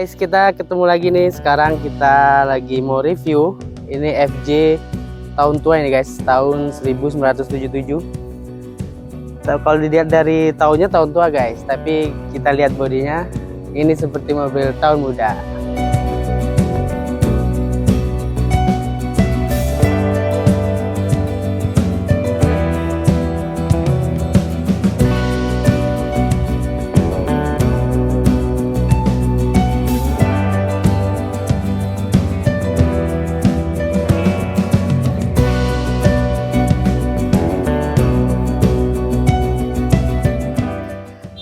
guys, kita ketemu lagi nih. Sekarang kita lagi mau review ini FJ tahun tua ini guys, tahun 1977. Kalau dilihat dari tahunnya tahun tua guys, tapi kita lihat bodinya ini seperti mobil tahun muda.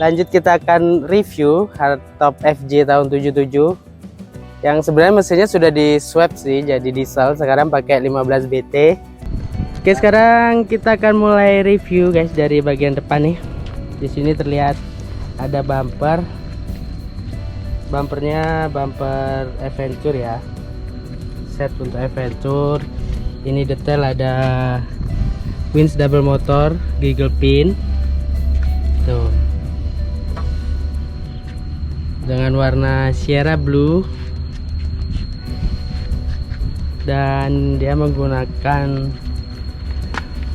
Lanjut kita akan review hardtop FJ tahun 77 yang sebenarnya mesinnya sudah di swap sih jadi diesel, sekarang pakai 15 BT. Oke, sekarang kita akan mulai review guys dari bagian depan nih. Di sini terlihat ada bumpernya bumper Adventure ya, set untuk Adventure. Ini detail ada winch double motor, giggle pin tuh dengan warna Sierra Blue, dan dia menggunakan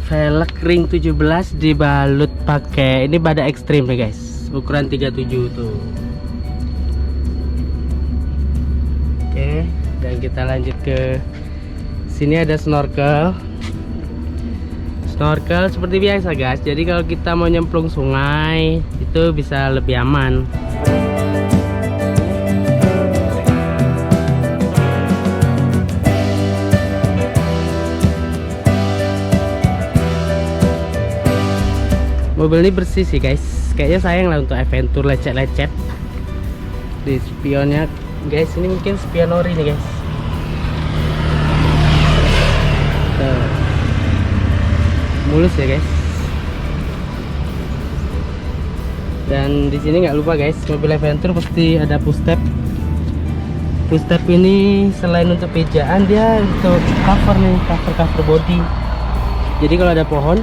velg ring 17 dibalut pakai ini badak ekstrim nih guys, ukuran 37 tuh. Oke, dan kita lanjut ke sini. Ada snorkel seperti biasa guys, jadi kalau kita mau nyemplung sungai itu bisa lebih aman. Mobil ini bersih sih guys, kayaknya sayang lah untuk Adventure lecet-lecet. Di spionnya guys, ini mungkin spion ori nih guys. Tuh. Mulus ya guys. Dan di sini nggak lupa guys, mobil Adventure pasti ada push step. Push step ini selain untuk pijaan, dia untuk cover nih, cover body. Jadi kalau ada pohon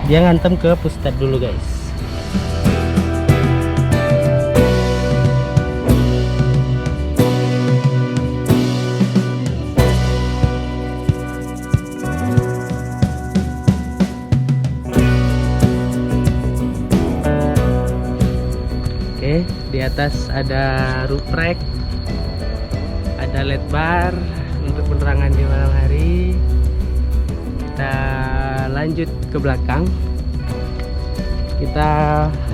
dia ngantem ke push step dulu guys. Oke, di atas ada roof rack, ada LED bar untuk penerangan di malam hari. Kita lanjut ke belakang, kita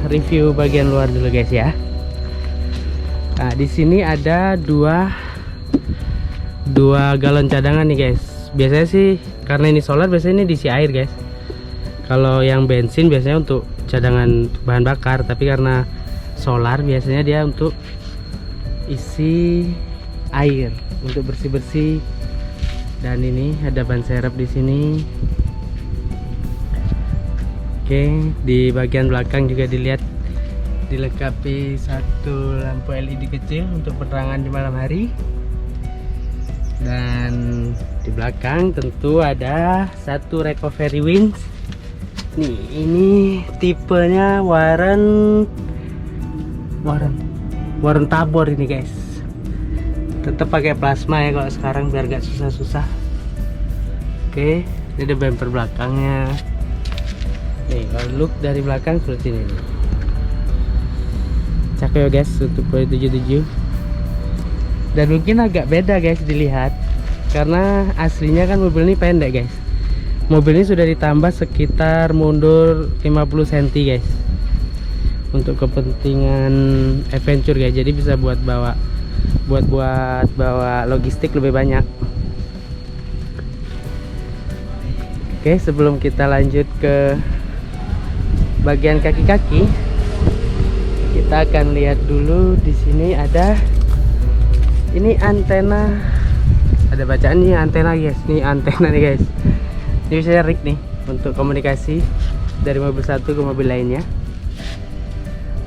review bagian luar dulu guys ya. Nah, di sini ada dua galon cadangan nih guys. Biasanya sih karena ini solar, biasanya ini diisi air guys. Kalau yang bensin biasanya untuk cadangan bahan bakar, tapi karena solar biasanya dia untuk isi air untuk bersih-bersih. Dan ini ada ban serep di sini. Oke, di bagian belakang juga dilihat dilengkapi satu lampu LED kecil untuk penerangan di malam hari. Dan di belakang tentu ada satu recovery winch. Nih, ini tipenya Warren Tabor ini guys. Tetap pakai plasma ya kalau sekarang biar gak susah-susah. Oke, ini ada bumper belakangnya. Nih, kalau look dari belakang seperti ini. Cakep ya guys untuk Pro 77. Dan mungkin agak beda guys dilihat, karena aslinya kan mobil ini pendek guys. Mobil ini sudah ditambah sekitar mundur 50 cm guys, untuk kepentingan Adventure guys. Jadi bisa buat bawa logistik lebih banyak. Oke, sebelum kita lanjut ke bagian kaki-kaki, kita akan lihat dulu. Di sini ada ini antena, ada bacaan nih antena guys. Nih antena nih guys, ini bisa rig nih untuk komunikasi dari mobil satu ke mobil lainnya.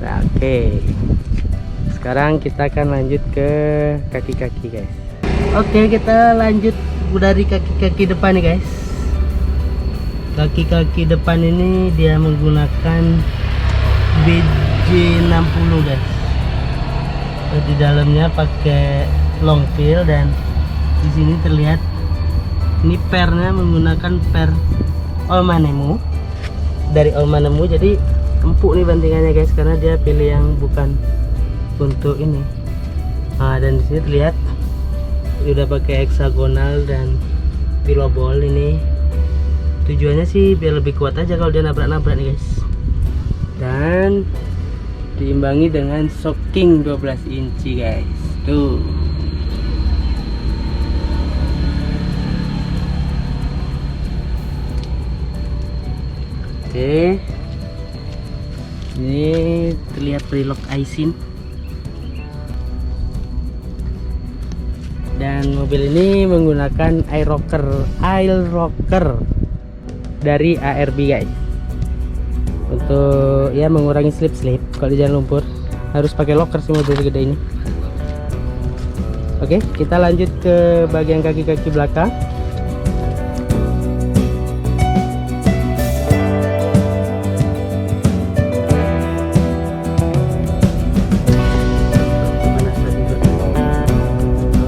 Nah, oke, sekarang kita akan lanjut ke kaki-kaki guys. Oke, kita lanjut dari kaki-kaki depan nih guys. Kaki-kaki depan ini dia menggunakan BJ60 guys. Di dalamnya pakai long fill, dan di sini terlihat ini pernya menggunakan per Olmanemu, dari Olmanemu. Jadi empuk nih bantingannya guys, karena dia pilih yang bukan untuk ini. Nah, dan di sini terlihat udah pakai heksagonal dan pillow ball. Ini tujuannya sih biar lebih kuat aja kalau dia nabrak-nabrak nih guys. Dan diimbangi dengan shocking 12 inci guys. Tuh. Oke. Ini terlihat prelock Aisin. Dan mobil ini menggunakan air rocker dari ARB guys. Untuk ya mengurangi slip kalau di jalan lumpur, harus pakai locker sih mobil segede ini. Oke, kita lanjut ke bagian kaki-kaki belakang.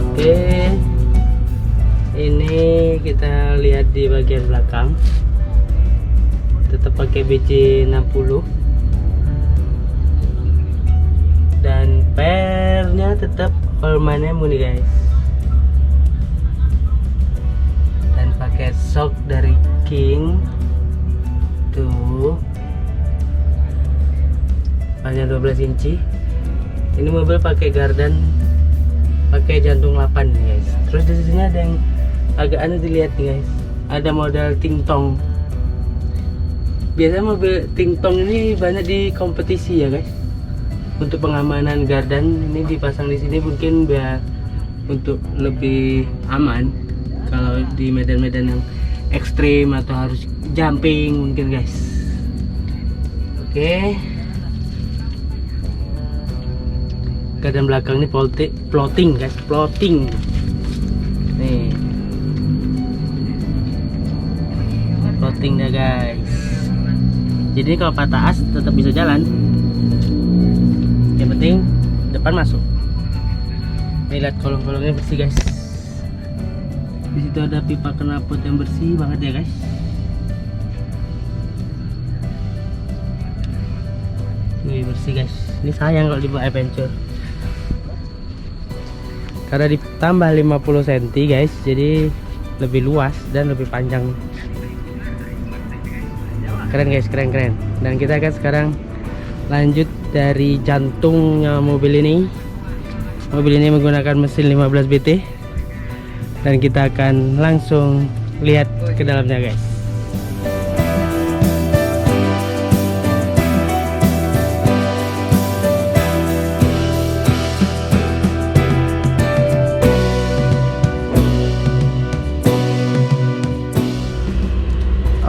Oke, ini kita lihat di bagian belakang. Tetap pakai BC60 dan pernya tetap Olmanemu nih guys, dan pakai shock dari King. Tuh, panjang 12 inci. Ini mobil pakai gardan, pakai jantung 8 nih guys. Terus di sini ada yang agak aneh dilihat nih guys, ada model tingtong. Biasanya mobil tingtong ini banyak di kompetisi ya guys. Untuk pengamanan gardan ini dipasang di sini mungkin biar untuk lebih aman kalau di medan-medan yang ekstrim atau harus jumping mungkin guys. Oke. Gardan belakang ini floating guys, floating. Nih. Floating dah guys. Jadi kalau patah as tetap bisa jalan. Yang penting depan masuk. Nih, lihat kolong-kolongnya bersih guys. Di situ ada pipa knalpot yang bersih banget ya guys. Nih bersih guys. Ini sayang kalau dibawa adventure, karena ditambah 50 cm guys, jadi lebih luas dan lebih panjang. Keren guys, keren. Dan kita akan sekarang lanjut dari jantungnya mobil ini. Mobil ini menggunakan mesin 15 BT, dan kita akan langsung lihat ke dalamnya guys.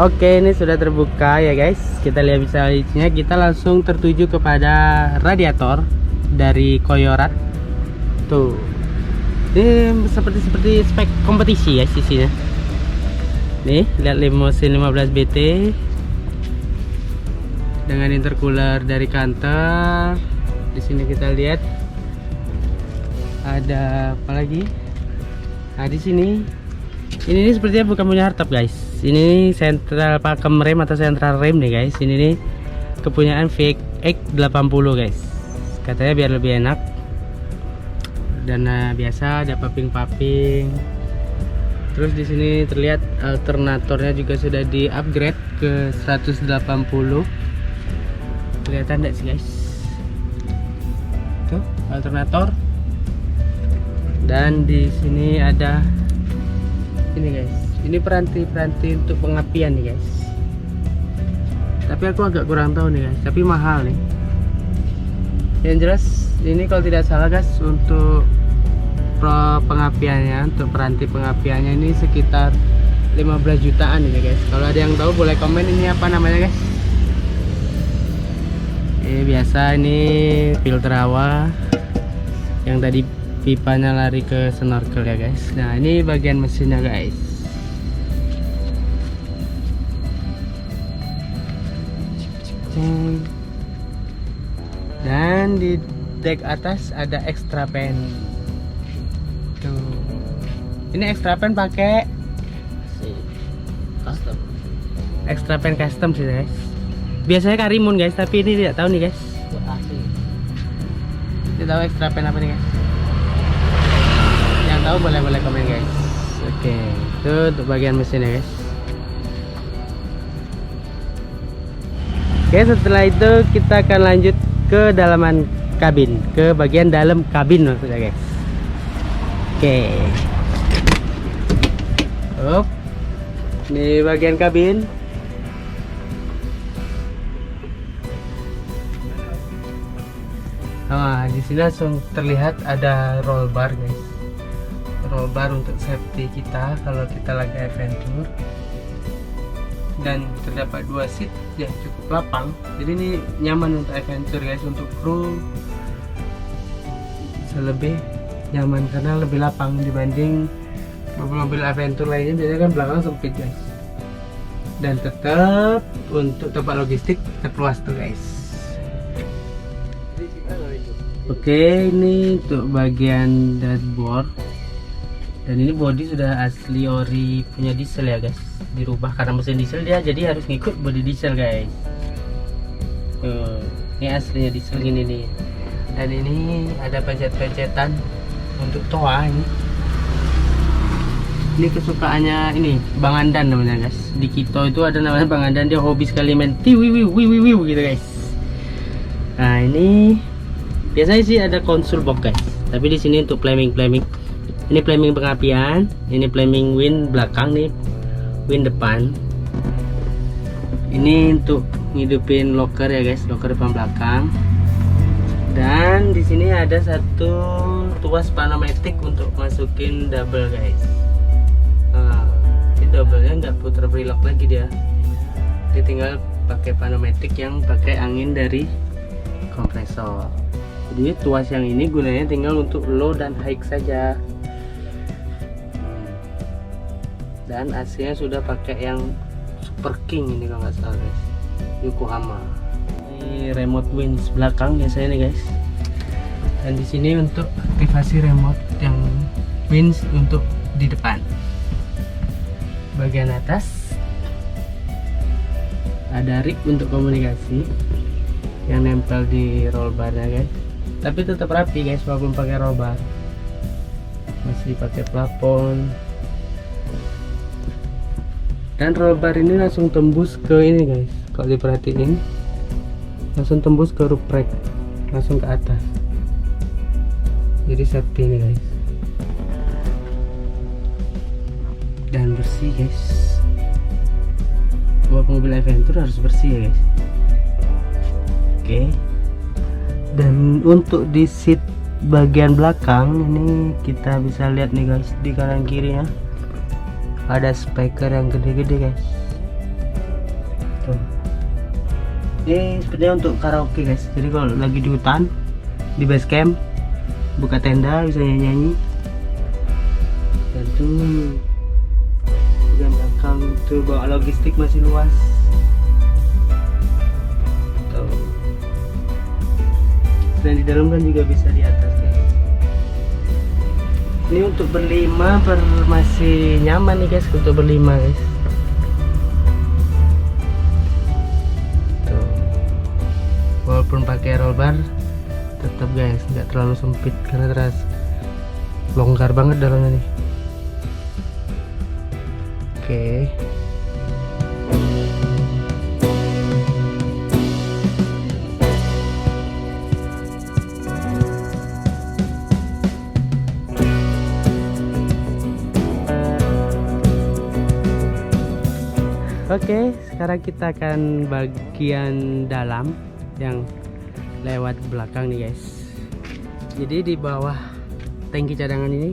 Oke, ini sudah terbuka ya guys. Kita lihat visualnya. Kita langsung tertuju kepada radiator dari Koyorat. Tuh, ini seperti spek kompetisi ya sisinya. Nih, lihat mesin 15 BT dengan intercooler dari Canter. Di sini kita lihat ada apa lagi? Nah, di sini ini sepertinya bukan punya hardtop guys. Ini sentral pakem rem atau sentral rem nih guys. Ini nih kepunyaan VX80 guys. Katanya biar lebih enak. Dan biasa ada paping-paping. Terus di sini terlihat alternatornya juga sudah di-upgrade ke 180. Kelihatan enggak sih guys? Tuh, alternator. Dan di sini ada ini guys. Ini peranti untuk pengapian nih guys. Tapi aku agak kurang tahu nih guys, tapi mahal nih. Yang jelas ini kalau tidak salah guys, untuk pengapiannya, untuk peranti pengapiannya ini sekitar 15 jutaan ini guys. Kalau ada yang tahu boleh komen ini apa namanya guys. Biasa ini filter hawa yang tadi pipanya lari ke snorkel ya guys. Nah, ini bagian mesinnya guys. Dan di deck atas ada extra pen. Tuh. Ini extra pen pakai custom. Extra pen custom sih guys. Biasanya Karimun guys, tapi ini tidak tahu nih guys. Buat asli. Tidak tahu extra pen apa nih guys. Yang tahu boleh komen guys. Oke, itu untuk bagian mesinnya guys. Oke, setelah itu kita akan lanjut ke dalaman kabin, ke bagian dalam kabin maksudnya guys. Oke. Up. Ini bagian kabin. Nah, di sini langsung terlihat ada roll bar guys. Roll bar untuk safety kita kalau kita lagi adventure. Dan terdapat 2 seat yang cukup lapang. Jadi ini nyaman untuk adventure guys, untuk kru lebih nyaman karena lebih lapang dibanding mobil-mobil adventure lainnya, biasanya kan belakang sempit guys. Dan tetap untuk tempat logistik terluas tuh guys. Oke, ini untuk bagian dashboard. Dan ini body sudah asli ori punya diesel ya guys. Dirubah karena mesin diesel dia, jadi harus ngikut body diesel guys. Ini aslinya diesel gini nih. Dan ini ada pencet-pencetan untuk toa ini. Ini kesukaannya ini Bang Andan namanya guys. Di Kito itu ada namanya Bang Andan, dia hobi sekali main wiwiwiwiwiw gitu guys. Nah, ini biasanya sih ada konsul box guys. Tapi di sini untuk flaming. Ini flaming pengapian, ini flaming wind belakang nih, wind depan. Ini untuk ngidupin locker ya guys, locker depan belakang. Dan di sini ada satu tuas pneumatik untuk masukin double guys. Nah, ini double-nya nggak putar prelock lagi dia. Dia tinggal pakai pneumatik yang pakai angin dari kompresor. Jadi tuas yang ini gunanya tinggal untuk low dan high saja. Dan AC-nya sudah pakai yang Super King ini kalau nggak salah guys, Yokohama. Ini remote winch belakang biasanya nih guys. Dan di sini untuk aktivasi remote yang winch untuk di depan. Bagian atas ada rig untuk komunikasi yang nempel di roll bar ya guys. Tapi tetap rapi guys walaupun pakai roll bar. Masih pakai plafon. Dan roll bar ini langsung tembus ke ini guys. Kalau diperhatiin, langsung tembus ke roof rack, langsung ke atas. Jadi safety ini guys. Dan bersih guys. Buat mobil adventure harus bersih ya guys. Oke. Dan untuk di seat bagian belakang ini kita bisa lihat nih guys, di kanan kirinya ada speaker yang gede-gede guys. Tuh. Ini sebenarnya untuk karaoke guys. Jadi kalau lagi di hutan, di base camp, buka tenda bisa nyanyi. Dan tuh bagian belakang tuh bawa logistik masih luas. Tuh. Dan di dalam kan juga bisa di atas guys. Ini untuk berlima masih nyaman nih guys, untuk berlima guys. Tuh. Walaupun pakai roll bar tetap guys nggak terlalu sempit karena terus longgar banget dalamnya nih. Oke. Oke, sekarang kita akan bagian dalam yang lewat belakang nih guys. Jadi di bawah tangki cadangan ini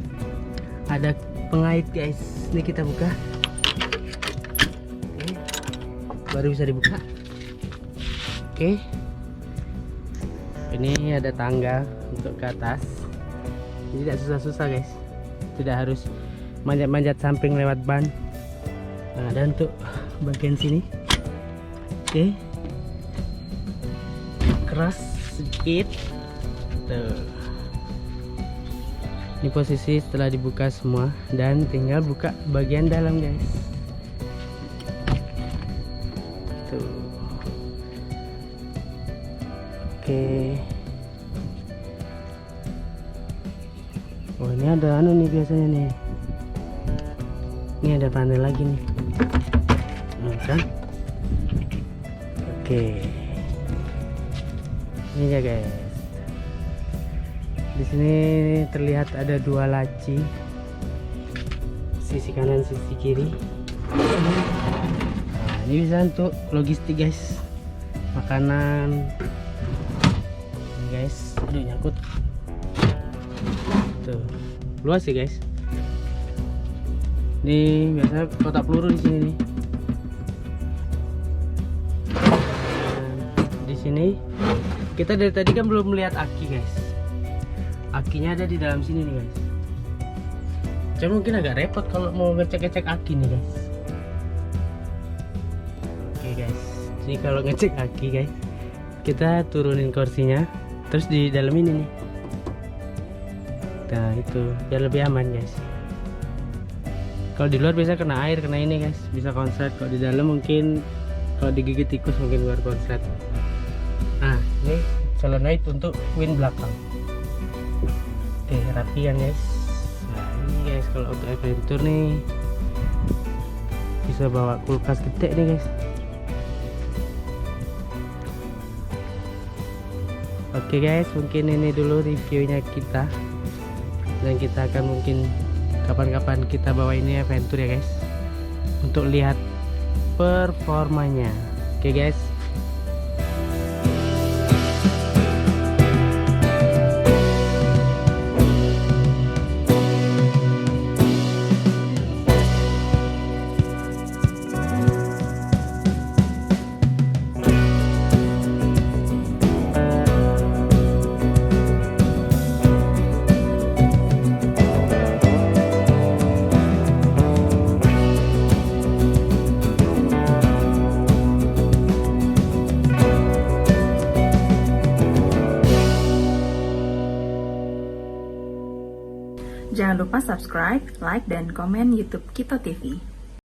ada pengait guys. Ini kita buka. Oke, baru bisa dibuka. Oke, ini ada tangga untuk ke atas. Jadi tidak susah-susah guys. Tidak harus manjat-manjat samping lewat ban. Nah, dan untuk bagian sini, oke, keras sedikit, Tuh. Ini posisi setelah dibuka semua dan tinggal buka bagian dalam guys. Tuh. Oke. Oh ini ada anu nih biasanya nih. Ini ada panel lagi nih. Kan? Oke. Ini ya guys. Di sini terlihat ada dua laci. Sisi kanan, sisi kiri. Nah, ini bisa untuk logistik guys. Makanan. Ini guys, aduh nyangkut. Tuh, luas sih guys. Ini biasanya kotak peluru di sini nih. Di sini kita dari tadi kan belum melihat aki guys. Akinya ada di dalam sini nih guys. Cuma mungkin agak repot kalau mau ngecek-ngecek aki nih guys. Oke guys. Jadi kalau ngecek aki guys, kita turunin kursinya, terus di dalam ini nih. Nah itu biar lebih aman guys. Kalau di luar bisa kena air, kena ini guys, bisa konslet. Kalau di dalam mungkin kalau digigit tikus mungkin luar konslet. Nah ini solenoid untuk win belakang. Oke rapi kan guys. Nah ini guys kalau untuk adventure nih bisa bawa kulkas gede nih guys. Oke guys, mungkin ini dulu reviewnya kita. Dan kita akan mungkin kapan-kapan kita bawa ini adventure ya guys, untuk lihat performanya. Oke guys. Jangan lupa subscribe, like, dan komen YouTube Kito TV.